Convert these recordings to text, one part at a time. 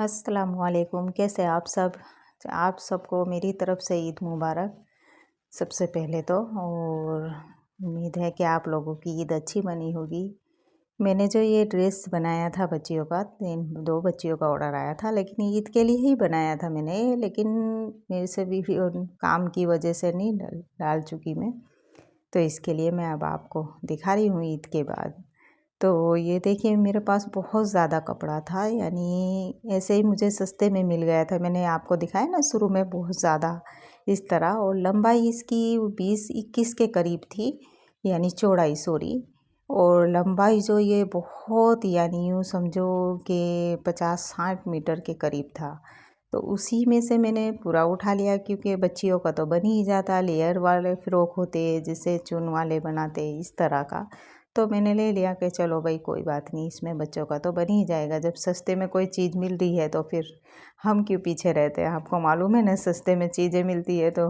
अस्सलामुअलैकुम। कैसे आप सबको मेरी तरफ़ से ईद मुबारक सबसे पहले तो। और उम्मीद है कि आप लोगों की ईद अच्छी बनी होगी। मैंने जो ये ड्रेस बनाया था बच्चियों का, 2 बच्चियों का ऑर्डर आया था, लेकिन ईद के लिए ही बनाया था मैंने। लेकिन मेरे से भी काम की वजह से नहीं डाल चुकी मैं, तो इसके लिए मैं अब आपको दिखा रही हूँ ईद के बाद। तो ये देखिए, मेरे पास बहुत ज़्यादा कपड़ा था, यानी ऐसे ही मुझे सस्ते में मिल गया था। मैंने आपको दिखाया ना शुरू में, बहुत ज़्यादा इस तरह। और लंबाई इसकी 20-21 के करीब थी, यानी चौड़ाई सॉरी। और लंबाई जो ये बहुत, यानी यूँ समझो कि 50-60 मीटर के करीब था। तो उसी में से मैंने पूरा उठा लिया, क्योंकि बच्चियों का तो बन ही जाता, लेयर वाले फ़्रॉक होते जिसे चुन वाले बनाते इस तरह का। तो मैंने ले लिया कि चलो भाई कोई बात नहीं, इसमें बच्चों का तो बन ही जाएगा। जब सस्ते में कोई चीज़ मिल रही है तो फिर हम क्यों पीछे रहते हैं। आपको मालूम है ना, सस्ते में चीज़ें मिलती है तो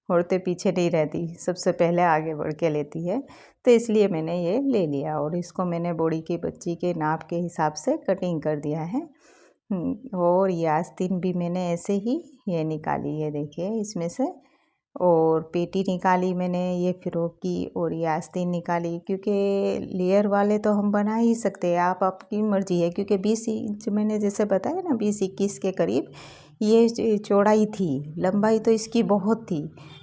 औरतें पीछे नहीं रहती, सबसे पहले आगे बढ़ के लेती है। तो इसलिए मैंने ये ले लिया, और इसको मैंने बॉडी की बच्ची के नाप के हिसाब से कटिंग कर दिया है। और ये आस्तीन भी मैंने ऐसे ही ये निकाली है, देखिए इसमें से। और पेटी निकाली मैंने ये फ़्रॉक की, और ये आस्तीन निकाली, क्योंकि लेयर वाले तो हम बना ही सकते हैं, आप आपकी मर्ज़ी है। क्योंकि 20 इंच मैंने जैसे बताया ना, 20-21 के करीब ये चौड़ाई थी, लंबाई तो इसकी बहुत थी।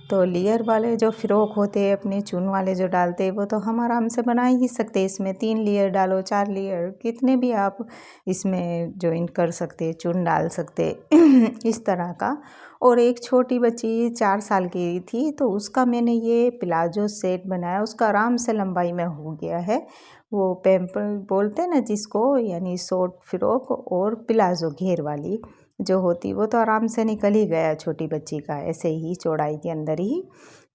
तो लेयर वाले जो फ़्रॉक होते हैं अपने चुन वाले जो डालते हैं, वो तो हम आराम से बना ही सकते हैं। इसमें 3 लेयर डालो, 4 लेयर, कितने भी आप इसमें जॉइन कर सकते हैं, चुन डाल सकते इस तरह का। और एक छोटी बच्ची 4 साल की थी, तो उसका मैंने ये प्लाजो सेट बनाया, उसका आराम से लंबाई में हो गया है। वो पैम्पल बोलते हैं ना जिसको, यानी शॉर्ट फ़्रॉक और प्लाजो घेर वाली जो होती, वो तो आराम से निकल ही गया छोटी बच्ची का, ऐसे ही चौड़ाई के अंदर ही।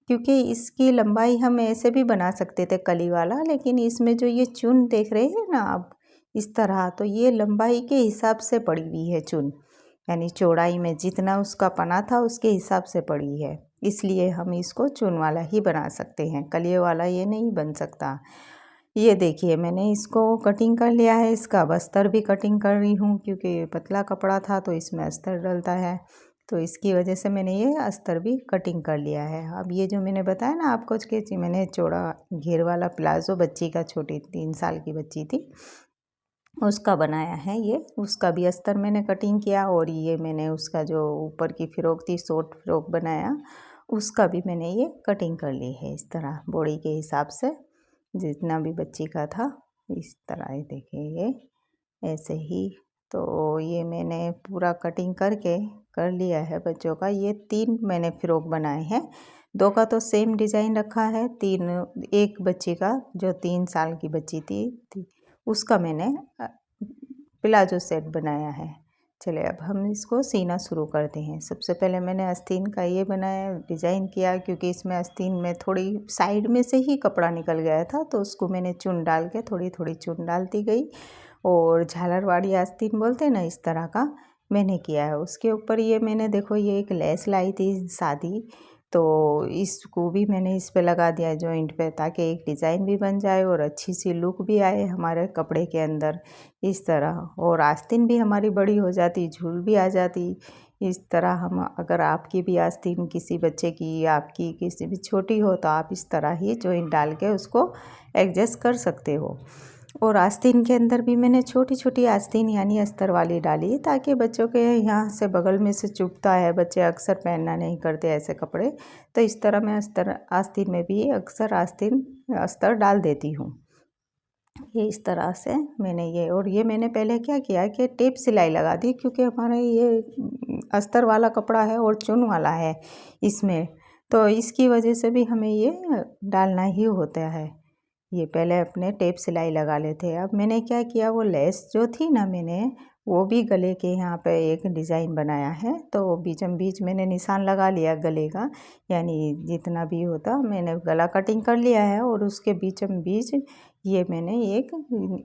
क्योंकि इसकी लंबाई हम ऐसे भी बना सकते थे कली वाला, लेकिन इसमें जो ये चुन देख रहे हैं ना आप इस तरह, तो ये लंबाई के हिसाब से पड़ी हुई है चुन, यानी चौड़ाई में जितना उसका पना था उसके हिसाब से पड़ी है। इसलिए हम इसको चुन वाला ही बना सकते हैं, कलिए वाला ये नहीं बन सकता। ये देखिए, मैंने इसको कटिंग कर लिया है। इसका अब अस्तर भी कटिंग कर रही हूँ, क्योंकि पतला कपड़ा था तो इसमें अस्तर डलता है, तो इसकी वजह से मैंने ये अस्तर भी कटिंग कर लिया है। अब ये जो मैंने बताया ना आपको कि मैंने चौड़ा घेर वाला प्लाजो बच्ची का, छोटी 3 साल की बच्ची थी, उसका बनाया है ये। उसका भी अस्तर मैंने कटिंग किया, और ये मैंने उसका जो ऊपर की फ़्रॉक थी, शॉर्ट फ़्रॉक बनाया, उसका भी मैंने ये कटिंग कर ली है इस तरह, बॉडी के हिसाब से जितना भी बच्ची का था इस तरह। ये देखिए, ये ऐसे ही। तो ये मैंने पूरा कटिंग करके कर लिया है बच्चों का। ये 3 मैंने फ़्रॉक बनाए हैं, 2 का तो सेम डिज़ाइन रखा है, 3 एक बच्ची का जो 3 साल की बच्ची थी उसका मैंने प्लाजो सेट बनाया है। चलिए अब हम इसको सीना शुरू करते हैं। सबसे पहले मैंने आस्तीन का ये बनाया, डिज़ाइन किया, क्योंकि इसमें आस्तीन में थोड़ी साइड में से ही कपड़ा निकल गया था, तो उसको मैंने चुन डाल के थोड़ी थोड़ी चुन डालती गई। और झालरवाड़ी आस्तीन बोलते हैं ना, इस तरह का मैंने किया है। उसके ऊपर ये मैंने देखो, ये एक लेस लाई थी सादी, तो इसको भी मैंने इस पे लगा दिया जॉइंट पे, ताकि एक डिज़ाइन भी बन जाए और अच्छी सी लुक भी आए हमारे कपड़े के अंदर इस तरह। और आस्तीन भी हमारी बड़ी हो जाती, झूल भी आ जाती इस तरह। हम अगर आपकी भी आस्तीन किसी बच्चे की, आपकी किसी भी छोटी हो, तो आप इस तरह ही जॉइंट डाल के उसको एडजस्ट कर सकते हो। और आस्तीन के अंदर भी मैंने छोटी छोटी आस्तीन यानी अस्तर वाली डाली, ताकि बच्चों के यहाँ से बगल में से चुभता है, बच्चे अक्सर पहनना नहीं करते ऐसे कपड़े, तो इस तरह मैं आस्तीन में भी अक्सर अस्तर डाल देती हूँ। ये इस तरह से मैंने ये, और ये मैंने पहले क्या किया कि टेप सिलाई लगा दी, क्योंकि हमारा ये अस्तर वाला कपड़ा है और चुन वाला है इसमें, तो इसकी वजह से भी हमें ये डालना ही होता है। ये पहले अपने टेप सिलाई लगा लेते हैं। अब मैंने क्या किया, वो लेस जो थी ना, मैंने वो भी गले के यहाँ पे एक डिज़ाइन बनाया है, तो बीचम बीच मैंने निशान लगा लिया गले का, यानी जितना भी होता मैंने गला कटिंग कर लिया है। और उसके बीचम बीच ये मैंने एक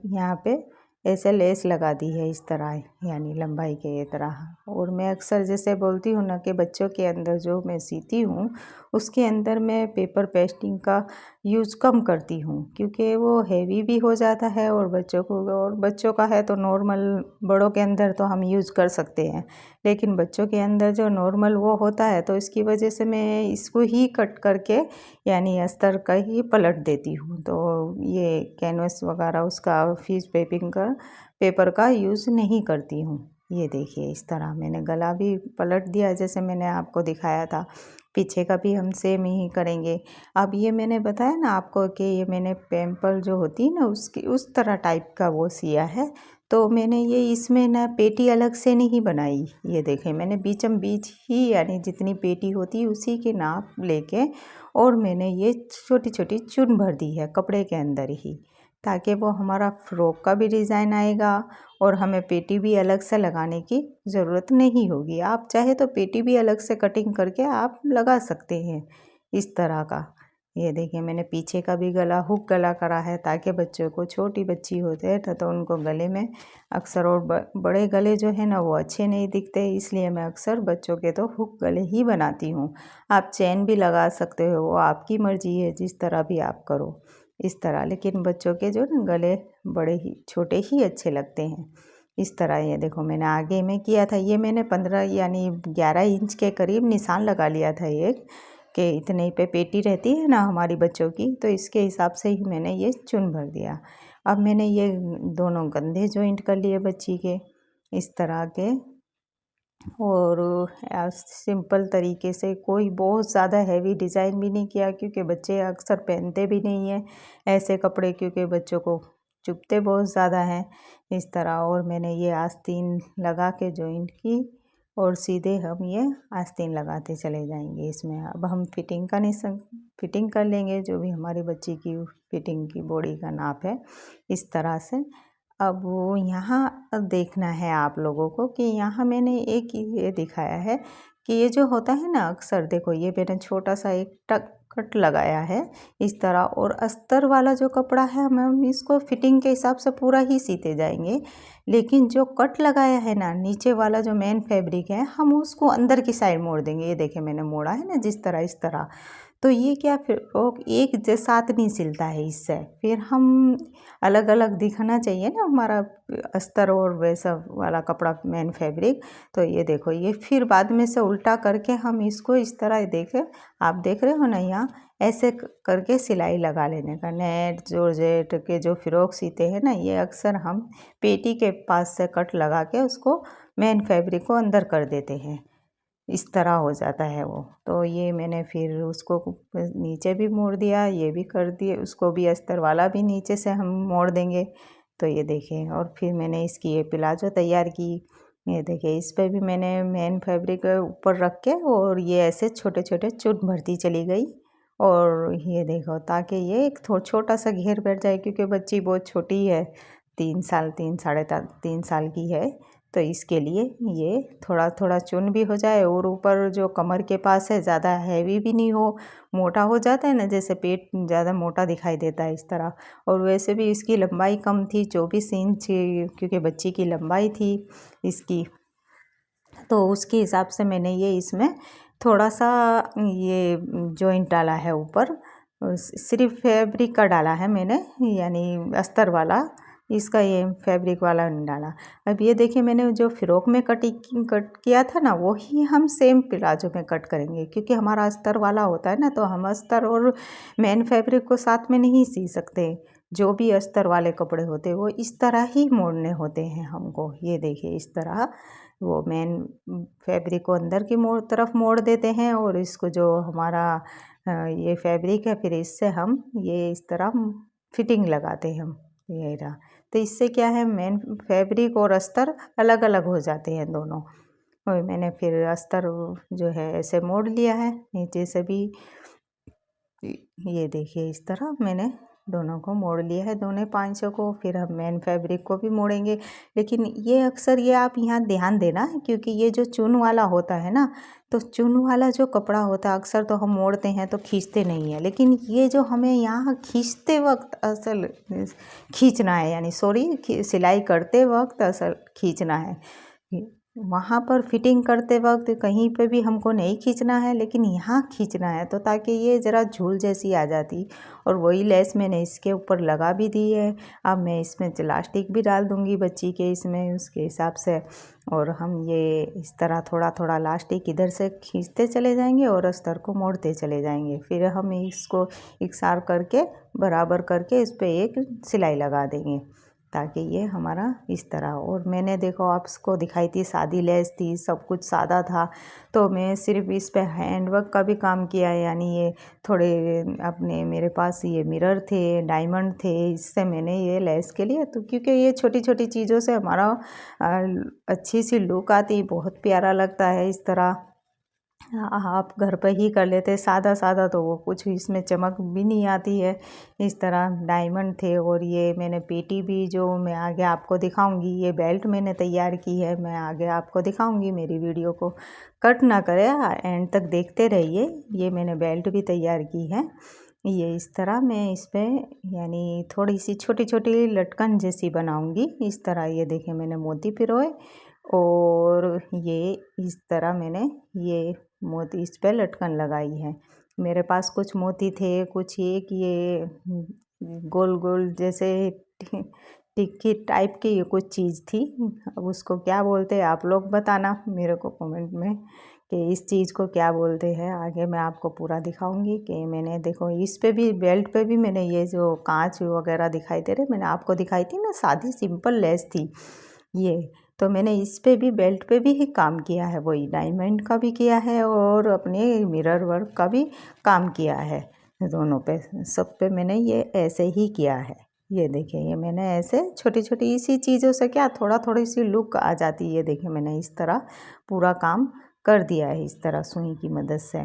यहाँ पे ऐसे लेस लगा दी है इस तरह, यानी लंबाई के तरह। और मैं अक्सर जैसे बोलती हूँ ना कि बच्चों के अंदर जो मैं सीती हूँ उसके अंदर मैं पेपर पेस्टिंग का यूज़ कम करती हूँ, क्योंकि वो हैवी भी हो जाता है और बच्चों का है तो नॉर्मल, बड़ों के अंदर तो हम यूज़ कर सकते हैं, लेकिन बच्चों के अंदर जो नॉर्मल वो होता है, तो इसकी वजह से मैं इसको ही कट करके यानी अस्तर का ही पलट देती हूँ। तो ये कैनवस वगैरह उसका फीस पेपर का यूज़ नहीं करती हूँ। ये देखिए इस तरह मैंने गला भी पलट दिया, जैसे मैंने आपको दिखाया था। पीछे का भी हम सेम ही करेंगे। अब ये मैंने बताया ना आपको कि ये मैंने पैम्पल जो होती है ना उसकी उस तरह टाइप का वो सिया है। तो मैंने ये इसमें ना पेटी अलग से नहीं बनाई। ये देखें मैंने बीचम बीच ही यानी जितनी पेटी होती है उसी के नाप लेके और मैंने ये छोटी छोटी चुन भर दी है कपड़े के अंदर ही, ताकि वो हमारा फ्रॉक का भी डिज़ाइन आएगा और हमें पेटी भी अलग से लगाने की ज़रूरत नहीं होगी। आप चाहे तो पेटी भी अलग से कटिंग करके आप लगा सकते हैं इस तरह का। ये देखिए मैंने पीछे का भी गला हुक गला करा है, ताकि बच्चों को, छोटी बच्ची होते हैं तो उनको गले में अक्सर, और बड़े गले जो है ना वो अच्छे नहीं दिखते, इसलिए मैं अक्सर बच्चों के तो हुक गले ही बनाती हूँ। आप चेन भी लगा सकते हो, वो आपकी मर्ज़ी है, जिस तरह भी आप करो इस तरह, लेकिन बच्चों के जो ना गले बड़े ही छोटे ही अच्छे लगते हैं इस तरह। ये देखो मैंने आगे में किया था, ये मैंने 15 यानी 11 इंच के करीब निशान लगा लिया था एक, कि इतने पे पेटी रहती है ना हमारी बच्चों की, तो इसके हिसाब से ही मैंने ये चुन भर दिया। अब मैंने ये दोनों कंधे जॉइंट कर लिए बच्ची के इस तरह के, और सिंपल तरीके से, कोई बहुत ज़्यादा हैवी डिज़ाइन भी नहीं किया, क्योंकि बच्चे अक्सर पहनते भी नहीं हैं ऐसे कपड़े, क्योंकि बच्चों को चुभते बहुत ज़्यादा हैं इस तरह। और मैंने ये आस्तीन लगा के जॉइंट की और सीधे हम ये आस्तीन लगाते चले जाएंगे इसमें। अब हम फिटिंग कर लेंगे जो भी हमारी बच्ची की फिटिंग की बॉडी का नाप है इस तरह से। अब वो यहाँ देखना है आप लोगों को कि यहाँ मैंने एक ये दिखाया है कि ये जो होता है ना अक्सर, देखो ये मैंने छोटा सा एक कट लगाया है इस तरह, और अस्तर वाला जो कपड़ा है हम इसको फिटिंग के हिसाब से पूरा ही सीते जाएंगे, लेकिन जो कट लगाया है ना नीचे वाला जो मेन फैब्रिक है, हम उसको अंदर की साइड मोड़ देंगे। ये देखे मैंने मोड़ा है ना जिस तरह, इस तरह। तो ये क्या, फिर वो एक साथ नहीं सिलता है इससे, फिर हम अलग अलग दिखना चाहिए ना हमारा अस्तर और वैसा वाला कपड़ा मेन फैब्रिक। तो ये देखो ये फिर बाद में से उल्टा करके हम इसको इस तरह देखें, आप देख रहे हो ना यहाँ ऐसे करके सिलाई लगा लेने का। नेट जॉर्जेट के जो फ़्रॉक सीते हैं ना, ये अक्सर हम पेटी के पास से कट लगा के उसको मेन फैब्रिक को अंदर कर देते हैं, इस तरह हो जाता है वो। तो ये मैंने फिर उसको नीचे भी मोड़ दिया, ये भी कर दिए, उसको भी अस्तर वाला भी नीचे से हम मोड़ देंगे। तो ये देखें, और फिर मैंने इसकी ये प्लाजो तैयार की। ये देखिए इस पे भी मैंने मेन फैब्रिक ऊपर रख के और ये ऐसे छोटे छोटे चुन भरती चली गई। और ये देखो ताकि ये एक छोटा सा घेर बैठ जाए, क्योंकि बच्ची बहुत छोटी है, 3 साल की है, तो इसके लिए ये थोड़ा थोड़ा चुन भी हो जाए और ऊपर जो कमर के पास है ज़्यादा हैवी भी नहीं हो, मोटा हो जाता है ना, जैसे पेट ज़्यादा मोटा दिखाई देता है इस तरह। और वैसे भी इसकी लंबाई कम थी, 24 इंच, क्योंकि बच्ची की लंबाई थी इसकी, तो उसके हिसाब से मैंने ये इसमें थोड़ा सा ये जॉइंट डाला है ऊपर, सिर्फ फैब्रिक का डाला है मैंने, यानी अस्तर वाला, इसका ये फैब्रिक वाला नहीं डाला। अब ये देखिए मैंने जो फ़्रॉक में कट किया था ना, वो ही हम सेम प्लाजो में कट करेंगे, क्योंकि हमारा अस्तर वाला होता है ना, तो हम अस्तर और मेन फैब्रिक को साथ में नहीं सी सकते। जो भी अस्तर वाले कपड़े होते हैं वो इस तरह ही मोड़ने होते हैं हमको। ये देखिए इस तरह वो मेन फैब्रिक को अंदर की तरफ मोड़ देते हैं, और इसको जो हमारा ये फैब्रिक है, फिर इससे हम ये इस तरह फिटिंग लगाते हैं हम, ये रहा। तो इससे क्या है, मेन फैब्रिक और अस्तर अलग अलग हो जाते हैं दोनों। और मैंने फिर अस्तर जो है ऐसे मोड़ लिया है नीचे से भी। ये देखिए इस तरह मैंने दोनों को मोड़ लिया है, दोनों पाँचों को। फिर हम मेन फैब्रिक को भी मोड़ेंगे, लेकिन ये अक्सर ये आप यहाँ ध्यान देना, क्योंकि ये जो चुन वाला होता है ना, तो चुन वाला जो कपड़ा होता है अक्सर तो हम मोड़ते हैं तो खींचते नहीं है, लेकिन ये जो हमें यहाँ खींचते वक्त असल खींचना है, यानी सॉरी सिलाई करते वक्त असल खींचना है। वहाँ पर फिटिंग करते वक्त कहीं पे भी हमको नहीं खींचना है, लेकिन यहाँ खींचना है, तो ताकि ये ज़रा झूल जैसी आ जाती। और वही लेस मैंने इसके ऊपर लगा भी दी है। अब मैं इसमें इलास्टिक भी डाल दूँगी बच्ची के इसमें उसके हिसाब से। और हम ये इस तरह थोड़ा थोड़ा इलास्टिक इधर से खींचते चले जाएंगे और अस्तर को मोड़ते चले जाएंगे। फिर हम इसको इकसार करके बराबर करके इस पर एक सिलाई लगा देंगे, ताकि ये हमारा इस तरह। और मैंने देखो आपको दिखाई थी सादी लेस थी, सब कुछ सादा था, तो मैं सिर्फ इस पे हैंडवर्क का भी काम किया है। यानी ये थोड़े अपने मेरे पास ये मिरर थे, डायमंड थे, इससे मैंने ये लेस के लिए, तो क्योंकि ये छोटी छोटी चीज़ों से हमारा अच्छी सी लुक आती, बहुत प्यारा लगता है इस तरह। आप घर पर ही कर लेते सादा सादा, तो वो कुछ इसमें चमक भी नहीं आती है। इस तरह डायमंड थे। और ये मैंने पेटी भी जो मैं आगे आपको दिखाऊंगी, ये बेल्ट मैंने तैयार की है, मैं आगे आपको दिखाऊंगी। मेरी वीडियो को कट ना करें, एंड तक देखते रहिए। ये मैंने बेल्ट भी तैयार की है। ये इस तरह मैं इस पर यानी थोड़ी सी छोटी छोटी लटकन जैसी बनाऊंगी इस तरह। ये देखिए मैंने मोती पिरोए, और ये इस तरह मैंने ये मोती इस पर लटकन लगाई है। मेरे पास कुछ मोती थे, कुछ एक ये गोल गोल जैसे टिक्की टाइप की ये कुछ चीज़ थी। अब उसको क्या बोलते हैं आप लोग बताना मेरे को कमेंट में कि इस चीज़ को क्या बोलते हैं। आगे मैं आपको पूरा दिखाऊंगी कि मैंने देखो इस पे भी बेल्ट पे भी मैंने ये जो कांच वगैरह दिखाई दे रहे, मैंने आपको दिखाई थी ना सादी सिंपल लेस थी ये, तो मैंने इस पे भी बेल्ट पे भी ही काम किया है। वही डायमंड का भी किया है और अपने मिरर वर्क का भी काम किया है। दोनों पे सब पे मैंने ये ऐसे ही किया है। ये देखिए ये मैंने ऐसे छोटी छोटी इसी चीज़ों से क्या थोड़ा थोड़ी सी लुक आ जाती है। ये देखिए मैंने इस तरह पूरा काम कर दिया है इस तरह सुई की मदद से।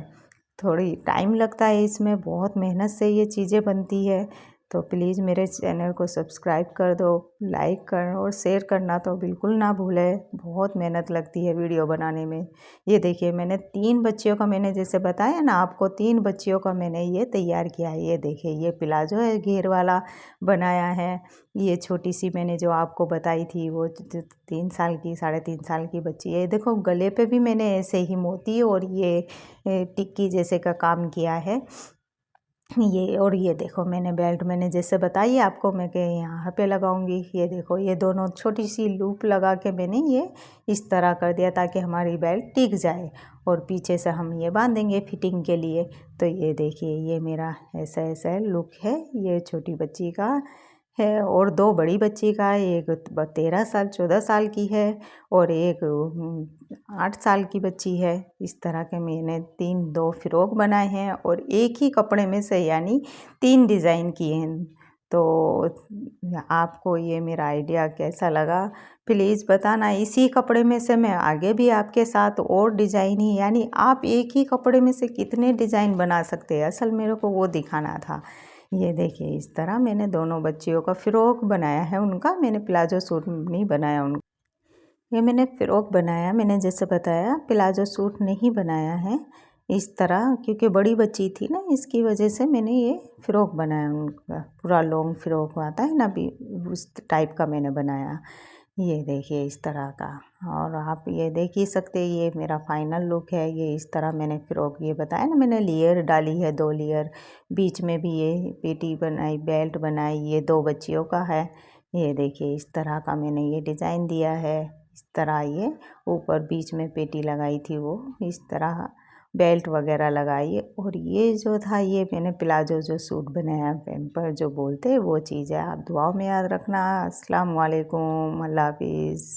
थोड़ी टाइम लगता है इसमें, बहुत मेहनत से ये चीज़ें बनती है। तो प्लीज़ मेरे चैनल को सब्सक्राइब कर दो, लाइक कर और शेयर करना तो बिल्कुल ना भूलें। बहुत मेहनत लगती है वीडियो बनाने में। ये देखिए मैंने 3 बच्चियों का, मैंने जैसे बताया ना आपको, 3 बच्चियों का मैंने ये तैयार किया है। ये देखिए ये प्लाजो है घेर वाला बनाया है। ये छोटी सी मैंने जो आपको बताई थी वो 3 साल की 3.5 साल की बच्ची है। देखो गले पे भी मैंने ऐसे ही मोती और ये टिक्की जैसे का काम किया है ये। और ये देखो मैंने बेल्ट मैंने जैसे बताई आपको मैं कि यहाँ पे लगाऊंगी। ये देखो ये दोनों छोटी सी लूप लगा के मैंने ये इस तरह कर दिया ताकि हमारी बेल्ट टिक जाए। और पीछे से हम ये बांधेंगे फिटिंग के लिए। तो ये देखिए ये मेरा ऐसा ऐसा लुक है। ये छोटी बच्ची का है और 2 बड़ी बच्ची का है। एक 13 साल 14 साल की है और एक 8 साल की बच्ची है। इस तरह के मैंने 2 फ्रॉक बनाए हैं और एक ही कपड़े में से यानी 3 डिज़ाइन किए हैं। तो आपको ये मेरा आइडिया कैसा लगा प्लीज़ बताना। इसी कपड़े में से मैं आगे भी आपके साथ और डिज़ाइन ही, यानी आप एक ही कपड़े में से कितने डिज़ाइन बना सकते हैं, असल मेरे को वो दिखाना था। ये देखिए इस तरह मैंने दोनों बच्चियों का फ़्रॉक बनाया है। उनका मैंने प्लाजो सूट नहीं बनाया उनका, ये मैंने फ़्रॉक बनाया। मैंने जैसे बताया प्लाजो सूट नहीं बनाया है इस तरह, क्योंकि बड़ी बच्ची थी ना इसकी वजह से मैंने ये फ़्रॉक बनाया उनका। पूरा लॉन्ग फ़्रॉक आता है ना भी उस टाइप का मैंने बनाया। ये देखिए इस तरह का। और आप ये देख ही सकते हैं ये मेरा फाइनल लुक है। ये इस तरह मैंने फ़्रॉक ये बताया ना मैंने लेयर डाली है 2 लेयर, बीच में भी ये पेटी बनाई, बेल्ट बनाई। ये 2 बच्चियों का है। ये देखिए इस तरह का मैंने ये डिज़ाइन दिया है। इस तरह ये ऊपर बीच में पेटी लगाई थी वो इस तरह बेल्ट वगैरह लगाई। और ये जो था ये मैंने प्लाजो जो सूट बनाया, पैम्पर जो बोलते हैं वो चीज़ है। आप दुआओं में याद रखना। अस्सलाम वालेकुम, अल्लाह हाफिज़।